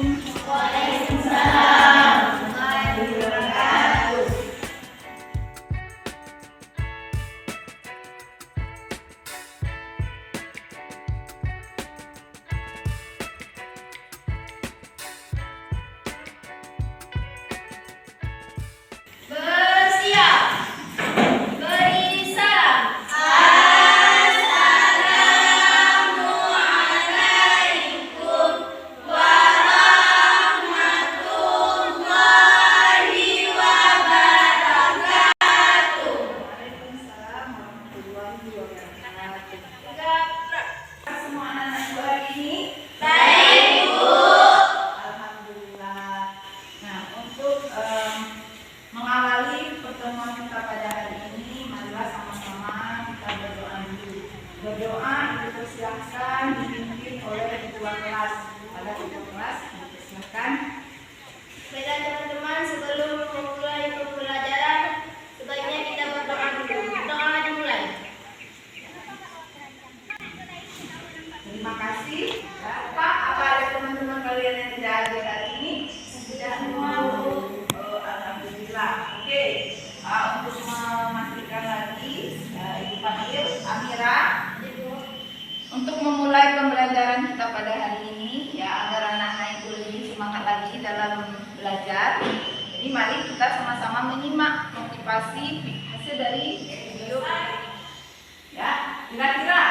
Waalaikumsalam warahmatullahi wabarakatuh. Bersiap. Beri salam. Assalamualaikum warahmatullahi wabarakatuh. Waalaikumsalam warahmatullahi wabarakatuh. Semua anak-anak ibu hari ini baik, Bu. Alhamdulillah. Nah, untuk mengawali pertemuan kita pada hari ini, marilah sama-sama kita berdoa dulu. Berdoa dipersilahkan dipimpin oleh ketua kelas. Pada ketua kelas dipersilahkan. Baiklah teman-teman, sebelum memulai pembelajaran, sebaiknya kita berdoa dulu. Doa dimulai. Terima kasih. Pak, apa ada teman-teman kalian yang tidak hadir hari ini? Sudah mau? Alhamdulillah. Oke. Untuk memastikan lagi, Ibu panggil Amira. Untuk memulai pembelajaran kita pada hari ini, ya agar anak-anak itu lebih semangat lagi dalam belajar. Jadi mari kita sama-sama menyimak motivasi hasil dari video ini. Ya, kira-kira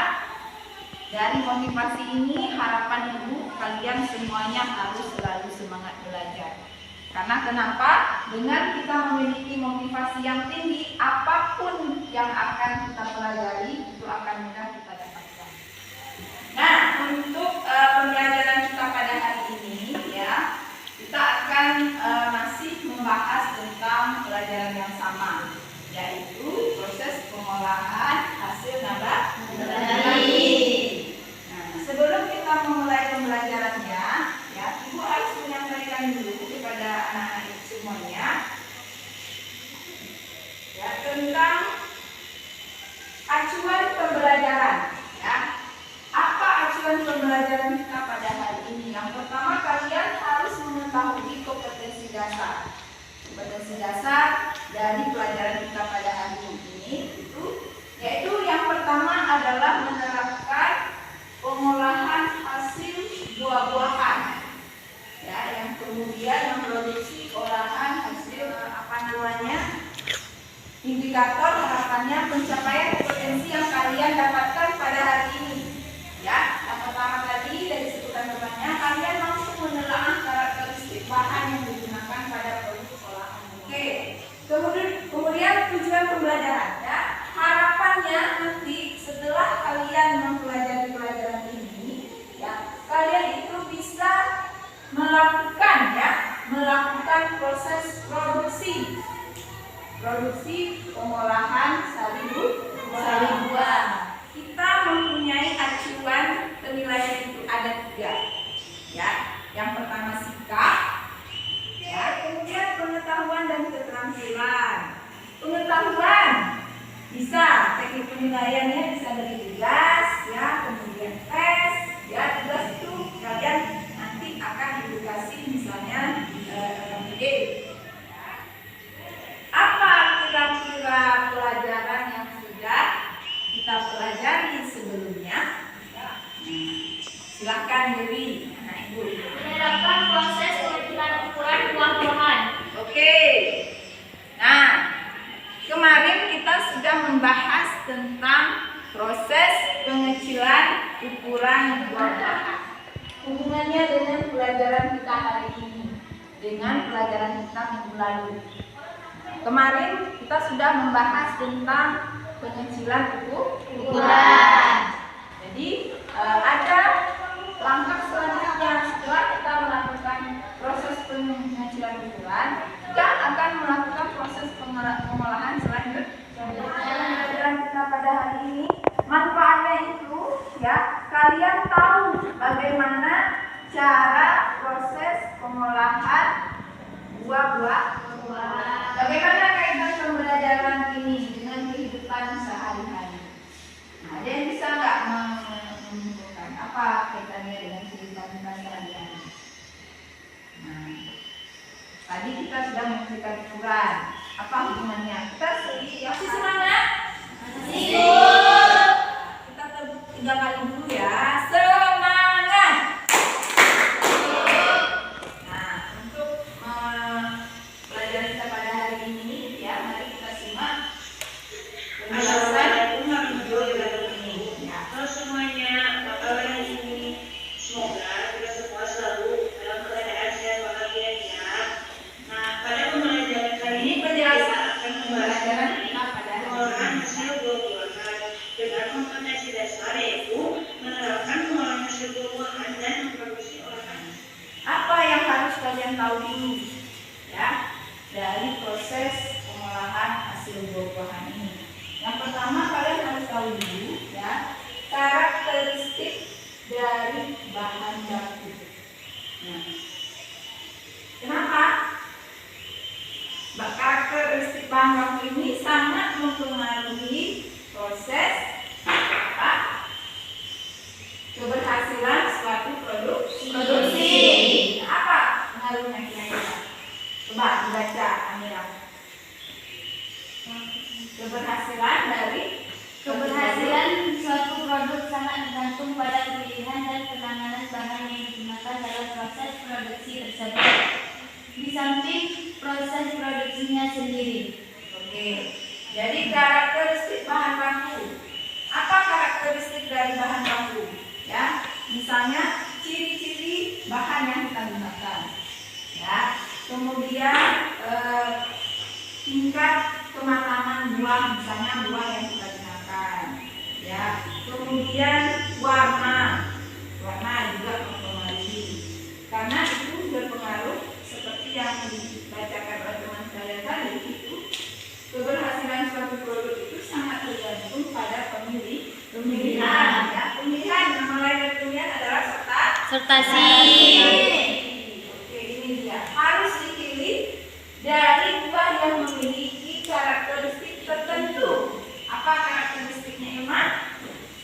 dari motivasi ini harapan Ibu kalian semuanya harus selalu semangat belajar. Karena kenapa? Dengan kita memiliki motivasi yang tinggi, apapun yang akan kita pelajari itu akan mudah kita dapatkan. Nah, untuk pembelajaran kita pada hari ini, ya, kita akan masih membahas tentang pelajaran yang sama, yaitu proses pengolahan hasil nabati. Nah, sebelum kita memulai pembelajarannya, ya, Ibu harus menyampaikan dulu kepada anak-anak semuanya, ya, tentang acuan pembelajaran. Ya, apa acuan pembelajaran kita pada hari ini? Yang pertama, kalian harus mengetahui kompetensi dasar. Kompetensi dasar dari pelajaran kita pada hari ini yaitu yang pertama adalah menerapkan pengolahan hasil buah-buahan. Ya, yang kemudian memproduksi olahan hasil indikator harapannya pencapaian kompetensi yang kalian dapatkan pada hari ini. Ya, yang pertama tadi dari sebutan temannya, kalian mampu menelaah karakteristik bahan yang digunakan pada produk olahan. Oke. Kemudian tujuan pembelajaran, ya. Harapannya nanti setelah kalian mempelajari pelajaran ini, ya, kalian itu bisa melakukan proses produksi pengolahan sari buah. Kita mempunyai acuan penilaian itu ada 3, ya. Yang pertama sikap, ya, kemudian pengetahuan dan keterampilan. Pengetahuan bisa teknik penilaiannya bisa dari tugas, ya, kemudian tes, ya, tugas itu kalian nanti akan edukasi misalnya KPD. Apa kira-kira pelajaran yang sudah kita pelajari sebelumnya? Silakan Dewi, anak Ibu. Menerapkan proses pengecilan ukuran buah-buahan. Oke. Nah, kemarin kita sudah membahas tentang proses pengecilan ukuran buah-buahan. Hubungannya dengan pelajaran kita hari ini, dengan pelajaran kita minggu lalu. Kemarin kita sudah membahas tentang pengecilan ukuran. Jadi ada langkah selanjutnya setelah kita melakukan proses pengecilan ukuran, kita akan melakukan proses pengolahan selanjutnya. Pelajaran kita pada hari ini manfaatnya itu, ya, kalian tahu bagaimana cara proses pengolahan buah-buah. Bagaimana kaitan pembelajaran ini dengan kehidupan sehari-hari? Nah, ada yang bisa nggak menunjukkan apa kaitannya dengan kehidupan sehari-hari? sudah memberikan ukuran. Apa hubungannya? Kita sendiri ya. Masih semangat? Masih. Kita tepuk 3 kali dulu ya. Semangat. Nah, untuk pelajaran kita pada hari ini ya, mari kita simak penjelasan video ini. Ya. Halo semuanya, apa kabar hari ini? Semoga kita semua selalu dalam keadaan sehat walafiat ya. Nah, pada pembelajaran kali Ini ini penjelasan akan membahas pelajaran mengenai kita pada hari pengolahan ini. hasil buah-buahan dengan kompetensi dasar yaitu menerapkan pengolahan hasil buah-buahan dan memproduksi olahan. Apa yang harus kalian tahu dulu ya dari proses pengolahan hasil buah-buahan ini? Yang pertama kalian harus tahu dulu ya karakteristik dari bahan baku. Nah, kenapa? Karakteristik bahan baku ini sangat mempengaruhi proses apa? Keberhasilan suatu produksi. Apa pengaruhnya kira-kira? Coba dibaca, Amira. Keberhasilan dari Keberhasilan suatu produk sangat tergantung pada pilihan dan penanganan bahan yang digunakan dalam proses produksi tersebut. Di samping proses produksinya sendiri. Oke. Jadi karakteristik bahan baku. Apa karakteristik dari bahan baku? Ya, misalnya ciri-ciri bahan yang kita gunakan. Ya. Kemudian tingkat kematangan buah, misalnya buah yang kita gunakan. Ya. Kemudian warna juga mempengaruhi. Karena itu berpengaruh seperti yang dibacakan oleh teman kalian tadi itu. Keberhasilan suatu produk itu sangat tergantung pada pemilihan. Ya. Pemilihan, nama lain dari pemilihan adalah Sertasi. Oke, ini dia. Harus dipilih dari buah yang memiliki karakteristik tertentu. Apa karakteristiknya, Iman?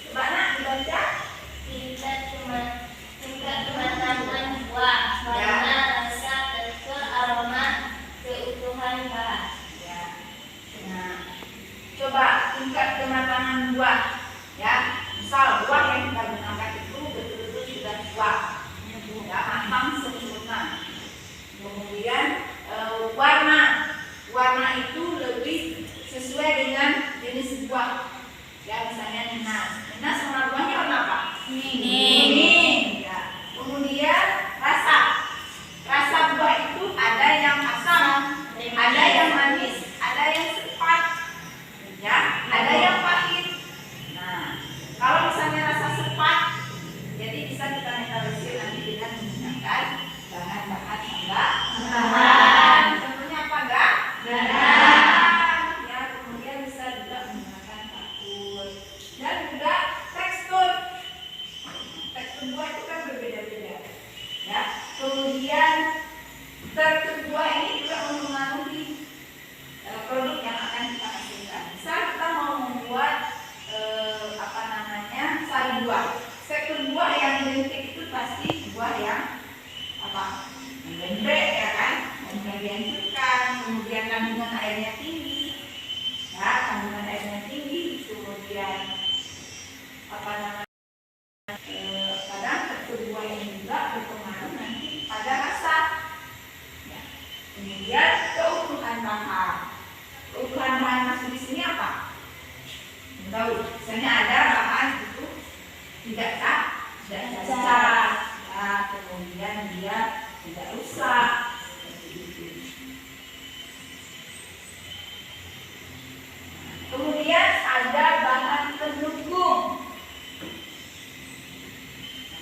Coba nak dibaca. Tingkat kematangan buah, warna, rasa, tekstur, aroma, keutuhan bahan. Ya. Nah, coba tingkat kematangan buah. Ya, misal buah yang kita gunakan itu betul-betul sudah tua, ya, matang sempurna. Kemudian warna itu lebih sesuai dengan jenis buah. Ya, misalnya nanas. Nanas warna buahnya warna apa? Kuning. Ya. Kemudian rasa buah itu ada yang asam, ada yang manis, ada yang sepat, ya, ada yang pahit. Nah, kalau misalnya rasa sepat, jadi bisa kita netralisir nanti dengan menggunakan bahan-bahan tambahan. Contohnya apa, enggak? Garam. Ya, kemudian bisa juga menggunakan kapur. Dan juga tekstur buah itu kan berbeda-beda. Ya, kemudian tekstur buah ini juga mempengaruhi produk yang akan kita hasilkan. Misal kita mau membuat sari buah. Tekstur buah yang identik itu pasti buah yang lembek, ya kan, mudah dihancurkan, kemudian kandungan airnya tinggi, ya, kandungan airnya tinggi, kemudian kadang tekstur buah ini juga berpengaruh nanti pada rasa. Ya. Kemudian keutuhan bahan. Keutuhan bahan masuk di sini apa? Tahu, misalnya ada bahan itu tidak cacat, ya, kemudian dia tidak rusak, seperti itu. Kemudian ada bahan pendukung.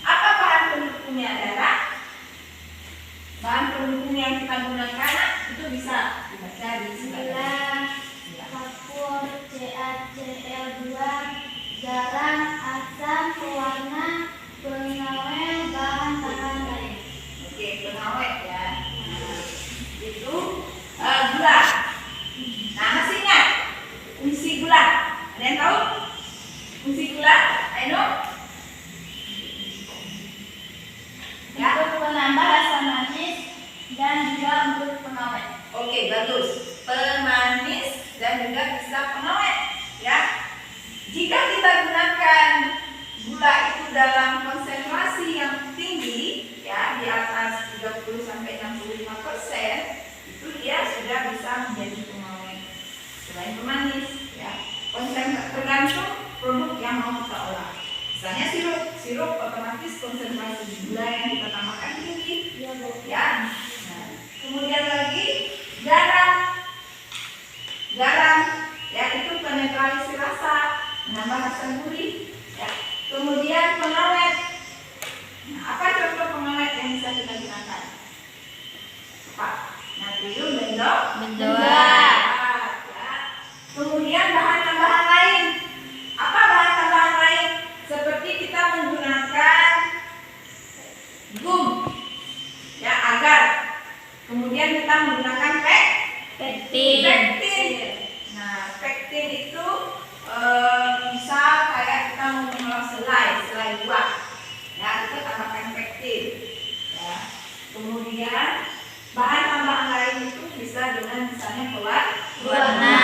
Apa bahan pendukungnya adalah bahan pendukung yang kita gunakan itu bisa dibaca di sebelah. Kapur, CaCl2, garam, asam, pewarna, pengawet, bahan tahan lain. Oke, pengawet ya. Nah, itu gula. Nah, masih ingat fungsi gula? Ada yang tahu fungsi gula? Ayo. Ya. Untuk menambah rasa manis dan juga untuk pengawet. Oke, bagus. Pemanis dan juga bisa pengawet, ya. Jika kita gunakan gula itu dalam konsentrasi yang tinggi, ya, di atas 30 sampai 65%, itu dia sudah bisa menjadi pengawet. Selain pemanis, ya, tergantung produk yang mau kita olah. Misalnya sirup otomatis konsentrasi gula yang kita tambahkan tinggi, ya. Nah, kemudian lagi garam, ya, itu penetralisir rasa, menambah rasa gurih, ya. Kemudian pengawet. Nah, apa contoh pengawet yang bisa kita gunakan? Pak, natrium benzoat. Ya. Kemudian bahan tambahan lain. Apa bahan tambahan lain? Seperti kita menggunakan gum, ya, agar. Kemudian kita menggunakan pektin. Nah, pektin itu misal kayak kita mau mengolah selai buah, ya, kita tambahkan pektin, ya. Kemudian bahan tambahan lain itu bisa dengan misalnya pewarna,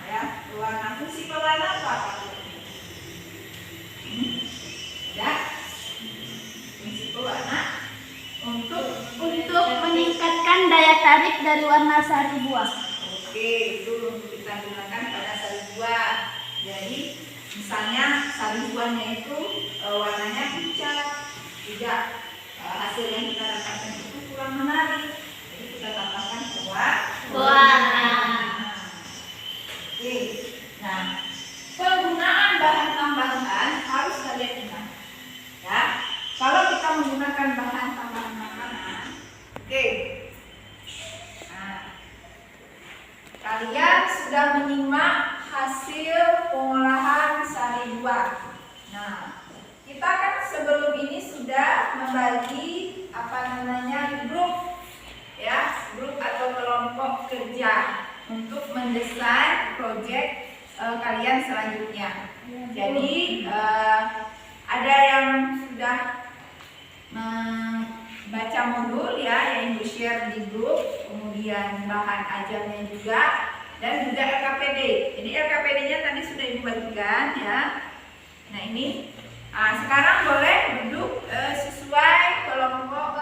ya, pewarna. Fungsi pewarna apa? Ya, fungsi pewarna untuk meningkatkan daya tarik dari warna sari buah. Oke, itu untuk kita gunakan pada sari buah. Jadi misalnya sari buahnya itu warnanya pucat, tidak hasil yang kita dapatkan itu kurang menarik. Jadi kita tambahkan pewarna. Oke, nah, penggunaan bahan tambahan harus kalian ingat, ya. Kalau kita menggunakan bahan tambahan makanan, oke. Nah, kalian sudah menyimak hasil pengolahan sari buah. Nah, kita kan sebelum ini sudah membagi grup, ya, grup atau kelompok kerja untuk mendesain proyek kalian selanjutnya. Jadi ada yang sudah membaca modul, ya, yang di-share di grup, kemudian bahan ajarnya juga, dan juga LKPD. Jadi LKPD-nya tadi sudah Ibu bagikan, ya. Nah, ini sekarang boleh duduk sesuai kelompok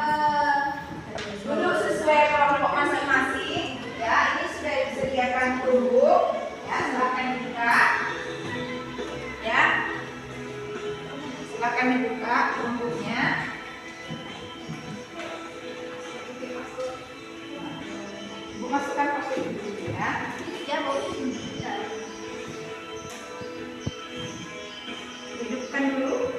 masing-masing, ya. Ini sudah disediakan perunggu, ya, silakan dibuka, ya. Silakan dibuka perunggunya. Ibu masukkan pasir dulu, ya. Hidupkan dulu.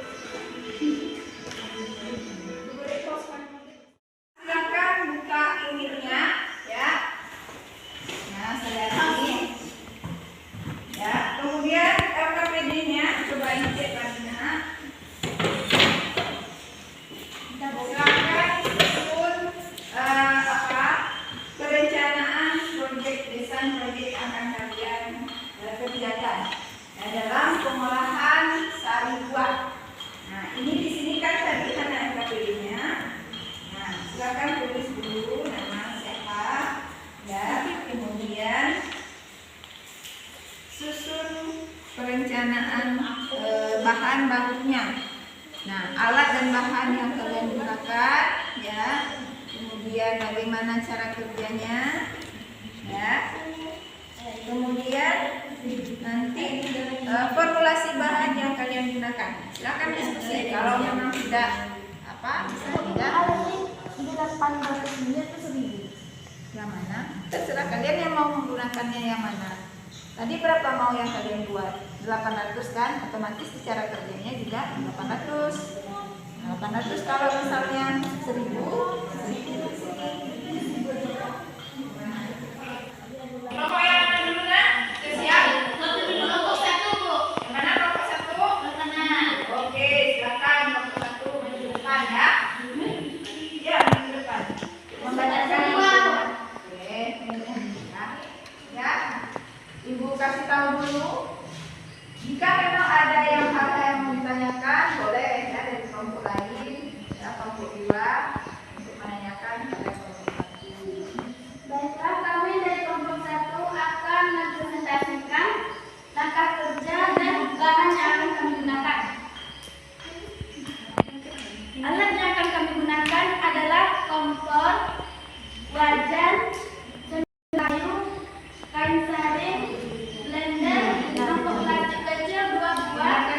Silakan buka ininya, ya. Nah, saya lagi, ya. Kemudian LKPD-nya coba dicek lagi, nah. Silakan susun perencanaan proyek, desain proyek yang akan kalian kerjakan, ya, dalam pengolahan sari buah. Nah, ini di sini kan tadi ada LKPD-nya. Nah, silakan tulis dulu nama siapa, ya. Kemudian susun perencanaan bahan bakunya. Nah, alat dan bahan yang kalian gunakan, ya. Kemudian bagaimana cara kerjanya, ya. Kemudian nanti formulasi bahan yang kalian gunakan. Silakan diskusi. Kalau memang tidak bisa tidak. Yang mana? Terserah kalian yang mau menggunakannya yang mana. Tadi berapa mau yang kalian buat? 800 kan? Otomatis cara kerjanya juga 800. 800 kalau misalnya 1000. Kelompok yang mana dulu, nak? Siap? Kelompok 1, Bu. Yang mana kelompok 1? Oke, silakan kelompok 1 maju depan, ya. Ya, maju depan. Membacakan semua. Oke, ya. Ibu kasih tahu dulu. Jika memang ada hal yang mau ditanyakan, boleh, ya, dari kelompok lain, ya, kelompok 2. yang akan kami gunakan adalah kompor, wajan, kayu, kain saring, blender, mangkok plastik kecil 2 buah,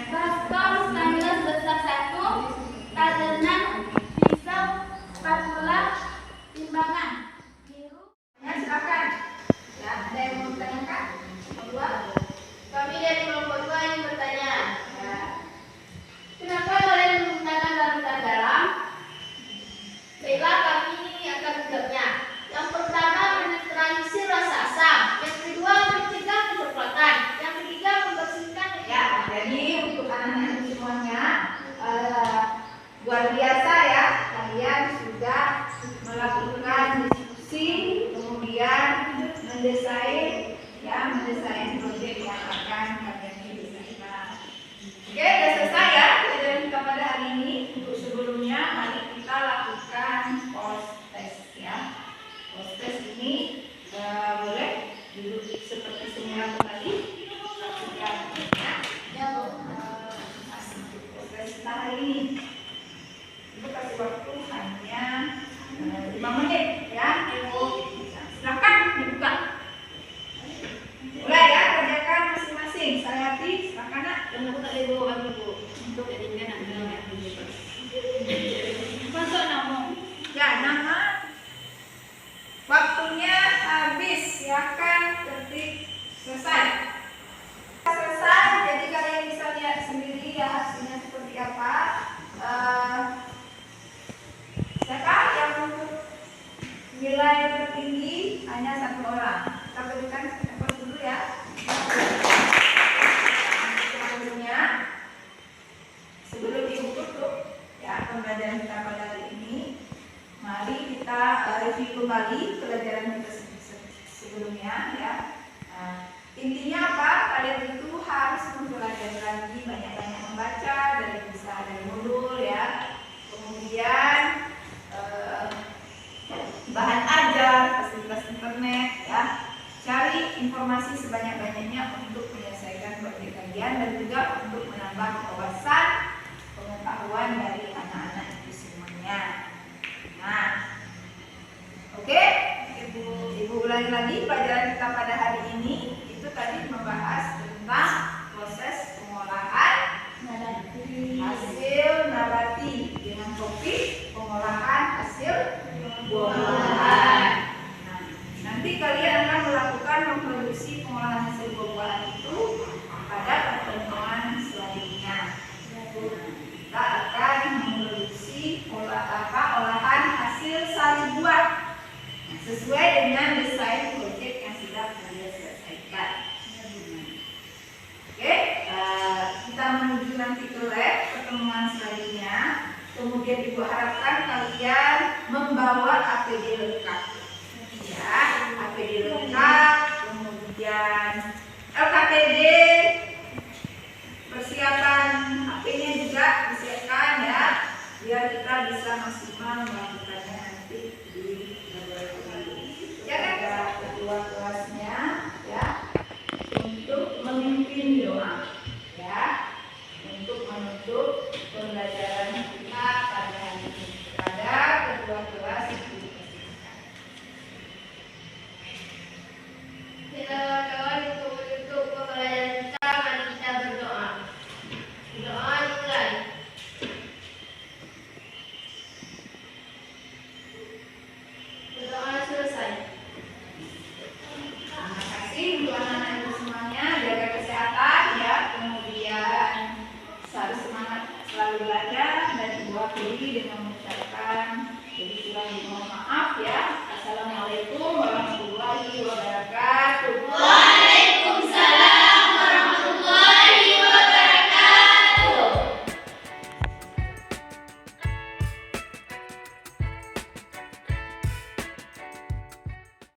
baskom stainless besar 1, talenan, pisau, spatula, timbangan. Ya, silakan. Ya, ada yang mau bertanyakan? Kedua. Kami dari kelompok 2 yang bertanya, Ya. kenapa kalian menggunakan larutan garam? Baiklah, kami akan menjawabnya. Yang pertama, menetralisir rasa asam. Yang kedua, mencegah kecoklatan. Yang ketiga, membersihkan Ya, jadi untuk anak-anak semuanya luar biasa ya, kalian sudah melakukan diskusi, kemudian mendesain proyek yang akan kalian selesaikan. Oke, sudah selesai ya pelajaran kita pada hari ini. Untuk sebelumnya, mari kita lakukan post test ya. Post test ini boleh duduk seperti semula kembali. Lakukan ya. Proses kita hari ini itu kasih waktu hanya 5 menit ya. Silakan dibuka. Mulai ya, kerjakan masing-masing. Saya hati, silakan nak. Untuk jadinya masuk nama. Ya, nama. Waktunya habis, silakan ketik selesai. Selesai, jadi kalian bisa lihat sendiri ya hasilnya seperti apa. Siapa yang nilai tertinggi hanya 1 orang. Kita berikan sampel dulu ya. Sebelum ibu tutup ya pembelajaran kita pada hari ini, mari kita review kembali pelajaran kita sebelumnya ya. Intinya apa? Kalian itu harus mempelajari lagi, banyak-banyak membaca dari modul ya. Kemudian bahan ajar, fasilitas internet ya. Cari informasi sebanyak-banyaknya untuk menyelesaikan proyek kalian dan juga untuk menambah wawasan pengetahuan dari anak-anak itu semuanya. Nah, oke, ibu ulangi lagi pelajaran kita pada hari ini. Itu tadi membahas tentang proses pengolahan hasil nabati dengan topik pengolahan hasil buah-buahan. Nah, nanti kalian akan melakukan memproduksi pengolahan hasil buah-buahan itu pada pertemuan selanjutnya. Kita akan memproduksi olahan hasil sari buah sesuai dengan desain proyek yang sudah kalian selesaikan. Oke, kita menuju nanti ke lab pertemuan selanjutnya. Kemudian ibu harapkan kalian membawa APD lengkap, ya, APD lengkap, kemudian LKPD, persiapan HP-nya juga disiapkan ya, biar kita bisa maksimal melakukannya nanti di laboratorium. Jaga ketua kelasnya ya untuk memimpin doa ya untuk menutup pembelajaran